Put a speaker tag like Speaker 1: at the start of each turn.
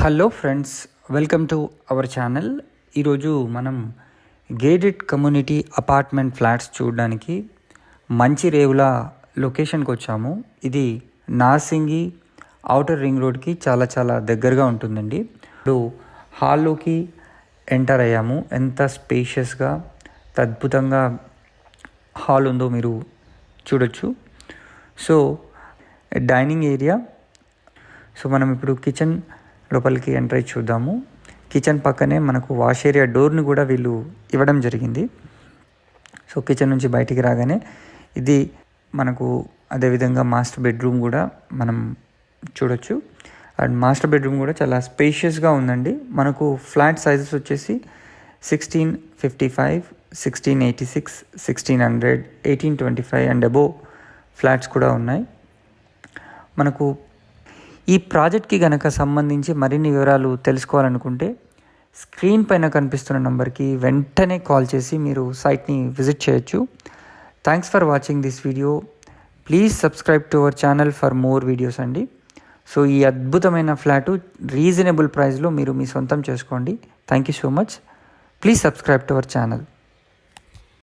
Speaker 1: Hello friends, welcome to our channel. ఈరోజు మనం gated community apartment flats చూడడానికి మంచిరేవుల లొకేషన్కి వచ్చాము. ఇది నార్సింగి ఔటర్ రింగ్ రోడ్కి చాలా దగ్గరగా ఉంటుందండి. ఇప్పుడు హాల్లోకి ఎంటర్ అయ్యాము. ఎంత స్పేషియస్గా అద్భుతంగా హాల్ ఉందో మీరు చూడొచ్చు. So dining area. సో మనం ఇప్పుడు కిచెన్ లోపలికి ఎంటర్ అయ్యి చూద్దాము. కిచెన్ పక్కనే మనకు వాష్ ఏరియా డోర్ని కూడా వీళ్ళు ఇవ్వడం జరిగింది. సో కిచెన్ నుంచి బయటికి రాగానే ఇది మనకు అదేవిధంగా మాస్టర్ బెడ్రూమ్ కూడా మనం చూడొచ్చు. అండ్ మాస్టర్ బెడ్రూమ్ కూడా చాలా స్పేషియస్గా ఉందండి. మనకు ఫ్లాట్ సైజెస్ వచ్చేసి 1655, 1686, 1600, 1825 అండ్ అబోవ్ ఫ్లాట్స్ కూడా ఉన్నాయి. మనకు ఈ ప్రాజెక్ట్కి కనుక సంబంధించి మరిన్ని వివరాలు తెలుసుకోవాలనుకుంటే స్క్రీన్ పైన కనిపిస్తున్న నెంబర్కి వెంటనే కాల్ చేసి మీరు సైట్ని విజిట్ చేయొచ్చు. Thanks for watching this video. Please subscribe to our channel for more videos అండి. సో ఈ అద్భుతమైన ఫ్లాటు రీజనబుల్ ప్రైస్లో మీరు మీ సొంతం చేసుకోండి. Thank you so much. Please subscribe to our channel.